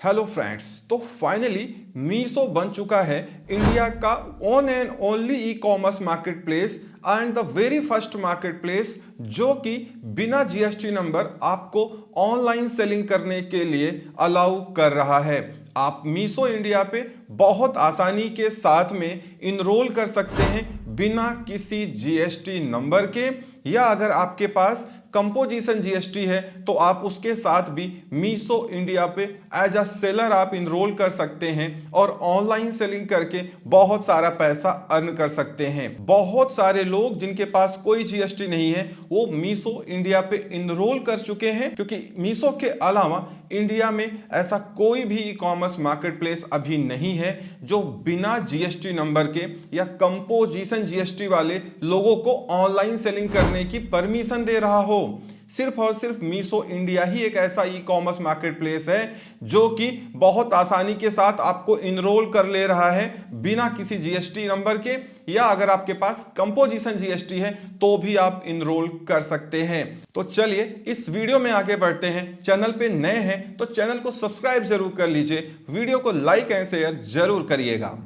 Hello friends, तो finally Meesho बन चुका है इंडिया का own and only e commerce market place and the very first market place जो कि बिना जीएसटी नंबर आपको ऑनलाइन सेलिंग करने के लिए अलाउ कर रहा है। आप मीशो इंडिया पे बहुत आसानी के साथ में इनरोल कर सकते हैं बिना किसी जीएसटी नंबर के, या अगर आपके पास कंपोजिशन जीएसटी है तो आप उसके साथ भी मीशो इंडिया पे एज अ सेलर आप इनरोल कर सकते हैं और ऑनलाइन सेलिंग करके बहुत सारा पैसा अर्न कर सकते हैं। बहुत सारे लोग जिनके पास कोई जीएसटी नहीं है वो मीशो इंडिया पे इनरोल कर चुके हैं, क्योंकि मीशो के अलावा इंडिया में ऐसा कोई भी ई कॉमर्स मार्केट प्लेस अभी नहीं है जो बिना जीएसटी नंबर के या कंपोजिशन जीएसटी वाले लोगों को ऑनलाइन सेलिंग करने की परमिशन दे रहा हो। सिर्फ और सिर्फ मीशो इंडिया ही एक ऐसा ई कॉमर्स मार्केट प्लेस है जो कि बहुत आसानी के साथ आपको इनरोल कर ले रहा है बिना किसी जीएसटी नंबर के, या अगर आपके पास कंपोजिशन जीएसटी है तो भी आप इनरोल कर सकते हैं। तो चलिए इस वीडियो में आगे बढ़ते हैं। चैनल पे नए हैं तो चैनल को सब्सक्राइब जरूर कर लीजिए, वीडियो को लाइक एंड शेयर जरूर करिएगा।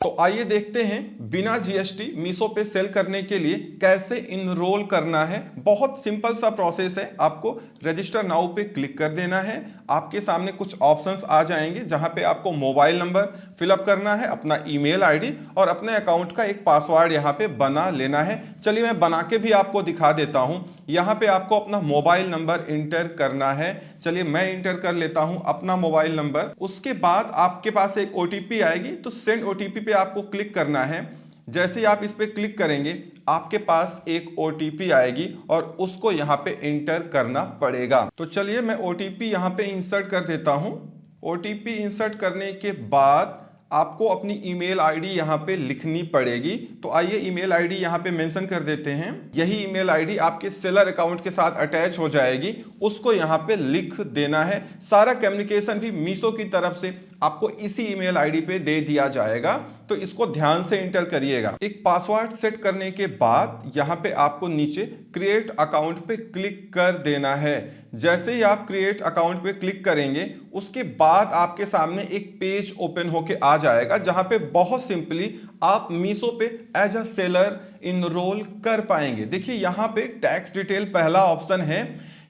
तो आइए देखते हैं बिना जीएसटी मीशो पे सेल करने के लिए कैसे इनरोल करना है। बहुत सिंपल सा प्रोसेस है। आपको रजिस्टर नाउ पे क्लिक कर देना है। आपके सामने कुछ ऑप्शंस आ जाएंगे जहां पे आपको मोबाइल नंबर फिलअप करना है, अपना ईमेल आईडी और अपने अकाउंट का एक पासवर्ड यहां पे बना लेना है। चलिए मैं बना के भी आपको दिखा देता हूं। यहां पे आपको अपना मोबाइल नंबर इंटर करना है। चलिए मैं इंटर कर लेता हूं अपना मोबाइल नंबर। उसके बाद आपके पास एक ओटीपी आएगी, तो सेंड ओटीपी पे आपको क्लिक करना है। जैसे ही आप इस पे क्लिक करेंगे आपके पास एक ओटीपी आएगी और उसको यहाँ पे इंटर करना पड़ेगा। तो चलिए मैं ओटीपी यहाँ पे इंसर्ट कर देता हूँ। ओटीपी इंसर्ट करने के बाद आपको अपनी ईमेल आईडी यहाँ पे लिखनी पड़ेगी। तो आइए ईमेल आईडी यहाँ पे मेंशन कर देते हैं। यही ईमेल आईडी आपके सेलर अकाउंट के साथ अटैच हो जाएगी, उसको यहाँ पे लिख देना है। सारा कम्युनिकेशन भी मीशो की तरफ से आपको इसी ईमेल आईडी पे दे दिया जाएगा, तो इसको ध्यान से इंटर करिएगा। एक पासवर्ड सेट करने के बाद यहाँ पे आपको नीचे क्रिएट अकाउंट पे क्लिक कर देना है। जैसे ही आप क्रिएट अकाउंट पे क्लिक करेंगे उसके बाद आपके सामने एक पेज ओपन होके आ जाएगा जहां पे बहुत सिंपली आप मीशो पे एज अ सेलर इनरोल कर पाएंगे। देखिए यहाँ पे टैक्स डिटेल पहला ऑप्शन है।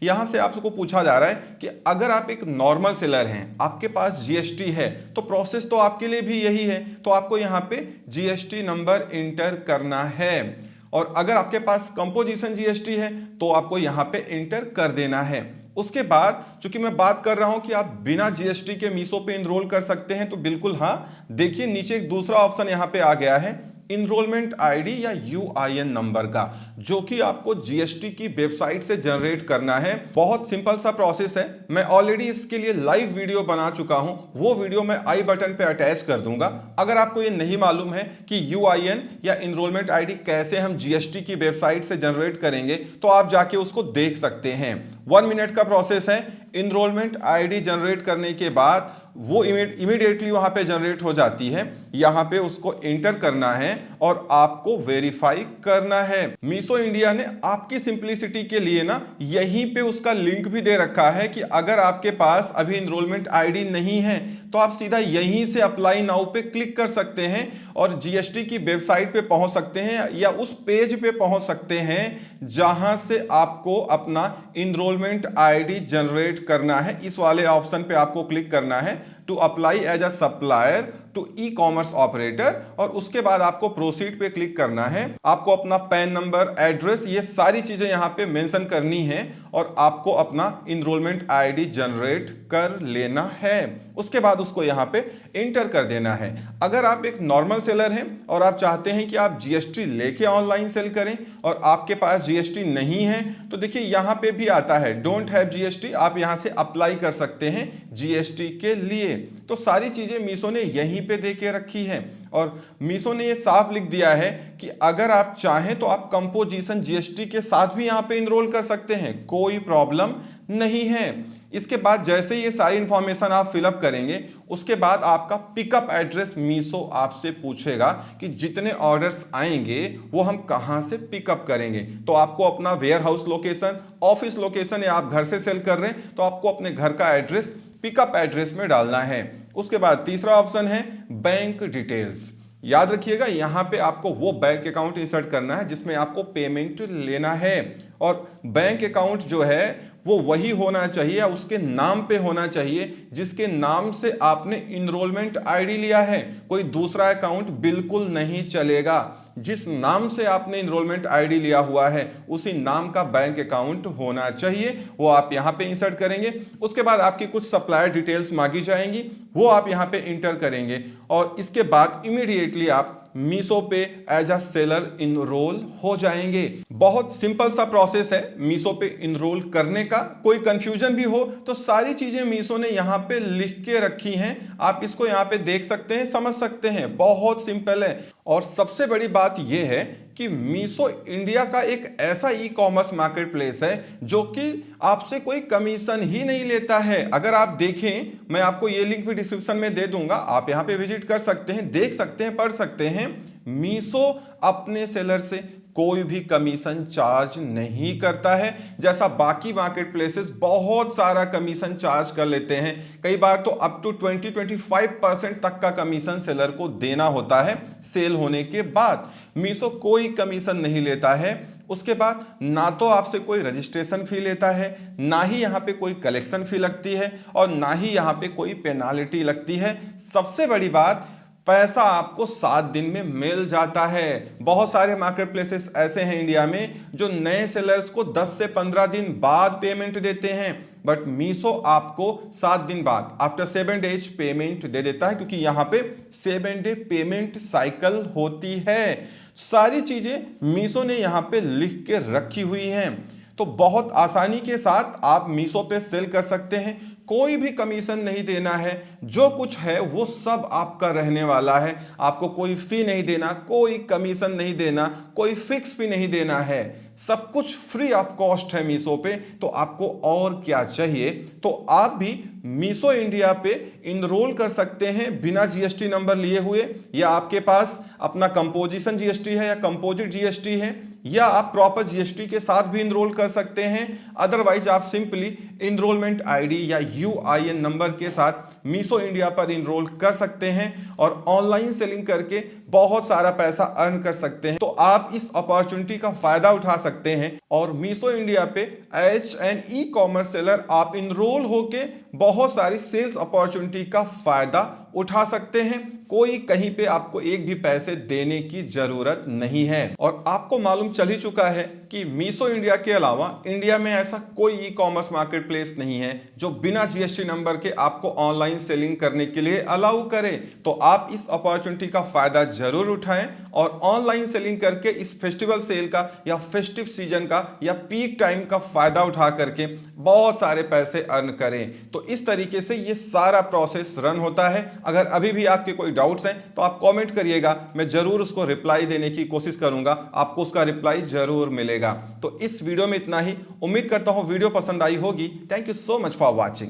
यहां से आपको पूछा जा रहा है कि अगर आप एक नॉर्मल सेलर हैं, आपके पास जीएसटी है, तो प्रोसेस तो आपके लिए भी यही है। तो आपको यहां पे जीएसटी नंबर इंटर करना है, और अगर आपके पास कंपोजिशन जीएसटी है तो आपको यहां पे इंटर कर देना है। उसके बाद चूंकि मैं बात कर रहा हूं कि आप बिना जीएसटी के मीशो पे इनरोल कर सकते हैं, तो बिल्कुल हाँ। देखिए नीचे एक दूसरा ऑप्शन यहां पे आ गया है इनरोलमेंट आईडी या यूआईएन नंबर का, जो कि आपको जीएसटी की वेबसाइट से जनरेट करना है। बहुत सिंपल सा प्रोसेस है। मैं ऑलरेडी इसके लिए लाइव वीडियो बना चुका हूं, वो वीडियो मैं आई बटन पे अटैच कर दूंगा। अगर आपको ये नहीं मालूम है कि यूआईएन या इनरोलमेंट आईडी कैसे हम जीएसटी की वेबसाइट से जनरेट करेंगे, तो आप जाके उसको देख सकते हैं। 1 मिनट का प्रोसेस है। इनरोलमेंट आईडी जनरेट करने के बाद वो इमीडिएटली वहां पे जनरेट हो जाती है। यहां पे उसको एंटर करना है और आपको वेरीफाई करना है। मीशो इंडिया ने आपकी सिंपलिसिटी के लिए ना यहीं पे उसका लिंक भी दे रखा है कि अगर आपके पास अभी इनरोलमेंट आईडी नहीं है तो आप सीधा यहीं से अप्लाई नाउ पे क्लिक कर सकते हैं और जीएसटी की वेबसाइट पे पहुंच सकते हैं, या उस पेज पे पहुंच सकते हैं जहां से आपको अपना इनरोलमेंट आईडी जनरेट करना है। इस वाले ऑप्शन पे आपको क्लिक करना है to apply as a supplier to e commerce operator, और उसके बाद आपको प्रोसीड पे क्लिक करना है। आपको अपना पैन नंबर, एड्रेस, ये सारी चीजें यहां पे मेंशन करनी है और आपको अपना इनरोलमेंट आईडी जनरेट कर लेना है। उसके बाद उसको यहां पे इंटर कर देना है। अगर आप एक नॉर्मल सेलर हैं और आप चाहते हैं कि आप जीएसटी लेके ऑनलाइन सेल करें और आपके पास जीएसटी नहीं है, तो देखिए यहां पे भी आता है डोंट हैव जीएसटी, आप यहां से अप्लाई कर सकते हैं जीएसटी के लिए। तो सारी चीजें मीशो ने यहीं पे दे के रखी है, और मीशो ने ये साफ लिख दिया है कि अगर आप चाहें तो आप कंपोजिशन जीएसटी के साथ भी यहां पे इनरोल कर सकते हैं, कोई प्रॉब्लम नहीं है। इसके बाद जैसे ये सारी इंफॉर्मेशन आप फिलअप करेंगे उसके बाद आपका पिकअप एड्रेस मीशो आपसे पूछेगा कि जितने ऑर्डर्स आएंगे वो हम कहां से पिकअप करेंगे। तो आपको अपना warehouse location, office location, या आप घर से सेल कर रहे हैं तो आपको अपने घर का एड्रेस पिकअप एड्रेस में डालना है। उसके बाद तीसरा ऑप्शन है बैंक डिटेल्स। याद रखिएगा यहां पे आपको वो बैंक अकाउंट इंसर्ट करना है जिसमें आपको पेमेंट लेना है, और बैंक अकाउंट जो है वो वही होना चाहिए, उसके नाम पे होना चाहिए जिसके नाम से आपने इनरोलमेंट आईडी लिया है। कोई दूसरा अकाउंट बिल्कुल नहीं चलेगा। जिस नाम से आपने इनरोलमेंट आईडी लिया हुआ है उसी नाम का बैंक अकाउंट होना चाहिए, वो आप यहां पे इंसर्ट करेंगे। उसके बाद आपकी कुछ सप्लायर डिटेल्स मांगी जाएंगी, वो आप यहां पे इंटर करेंगे, और इसके बाद इमीडिएटली आप मीशो पे एज अ सेलर इनरोल हो जाएंगे। बहुत सिंपल सा प्रोसेस है मीशो पे इनरोल करने का। कोई कंफ्यूजन भी हो तो सारी चीजें मीशो ने यहाँ पे लिख के रखी हैं, आप इसको यहाँ पे देख सकते हैं, समझ सकते हैं, बहुत सिंपल है। और सबसे बड़ी बात यह है कि मीशो इंडिया का एक ऐसा ई कॉमर्स मार्केट प्लेस है जो कि आपसे कोई कमीशन ही नहीं लेता है। अगर आप देखें, मैं आपको ये लिंक भी डिस्क्रिप्शन में दे दूंगा, आप यहां पे विजिट कर सकते हैं, देख सकते हैं, पढ़ सकते हैं। मीशो अपने सेलर से कोई भी कमीशन चार्ज नहीं करता है, जैसा बाकी मार्केट प्लेसेस बहुत सारा कमीशन चार्ज कर लेते हैं। कई बार तो अप टू 20-25% तक का कमीशन सेलर को देना होता है सेल होने के बाद। मीशो कोई कमीशन नहीं लेता है। उसके बाद ना तो आपसे कोई रजिस्ट्रेशन फी लेता है, ना ही यहाँ पे कोई कलेक्शन फी लगती है, और ना ही यहाँ पे कोई पेनाल्टी लगती है। सबसे बड़ी बात, पैसा आपको 7 दिन में मिल जाता है। बहुत सारे मार्केट प्लेसेस ऐसे हैं इंडिया में जो नए सेलर्स को 10 से 15 दिन बाद पेमेंट देते हैं, बट मीशो आपको 7 दिन बाद, आफ्टर 7 डेज पेमेंट दे देता है, क्योंकि यहां पे 7 डे पेमेंट साइकिल होती है। सारी चीजें मीशो ने यहां पे लिख के रखी हुई हैं, तो बहुत आसानी के साथ आप मीशो पे सेल कर सकते हैं। कोई भी कमीशन नहीं देना है, जो कुछ है वो सब आपका रहने वाला है। आपको कोई फी नहीं देना, कोई कमीशन नहीं देना, कोई फिक्स भी नहीं देना है, सब कुछ फ्री ऑफ कॉस्ट है मीशो पे। तो आपको और क्या चाहिए? तो आप भी मीशो इंडिया पे इनरोल कर सकते हैं बिना जीएसटी नंबर लिए हुए, या आपके पास अपना कंपोजिशन जीएसटी है या कंपोजिट जीएसटी है, या आप प्रॉपर जीएसटी के साथ भी इनरोल कर सकते हैं। अदरवाइज आप सिंपली इनरोलमेंट आईडी या यूआईएन नंबर के साथ मीशो इंडिया पर इनरोल कर सकते हैं और ऑनलाइन सेलिंग करके बहुत सारा पैसा अर्न कर सकते हैं। तो आप इस अपॉर्चुनिटी का फायदा उठा सकते हैं, और मीशो इंडिया पे as an e commerce seller आप इनरोल होके बहुत सारी सेल्स अपॉर्चुनिटी का फायदा उठा सकते हैं। कोई कहीं पे आपको एक भी पैसे देने की जरूरत नहीं है। और आपको मालूम चल ही चुका है कि मीशो इंडिया के अलावा इंडिया में ऐसा कोई ई कॉमर्स मार्केट प्लेस नहीं है जो बिना जीएसटी नंबर के आपको ऑनलाइन सेलिंग करने के लिए अलाउ करे। तो आप इस अपॉर्चुनिटी का फायदा जरूर उठाएं और ऑनलाइन सेलिंग करके इस फेस्टिवल सेल का या फेस्टिव सीजन का या पीक टाइम का फायदा उठा करके बहुत सारे पैसे अर्न करें। तो इस तरीके से ये सारा प्रोसेस रन होता है। अगर अभी भी आपके कोई डाउट्स हैं तो आप कमेंट करिएगा, मैं जरूर उसको रिप्लाई देने की कोशिश करूंगा, आपको उसका रिप्लाई जरूर मिलेगा। तो इस वीडियो में इतना ही। उम्मीद करता हूं वीडियो पसंद आई होगी। Thank you so much for watching.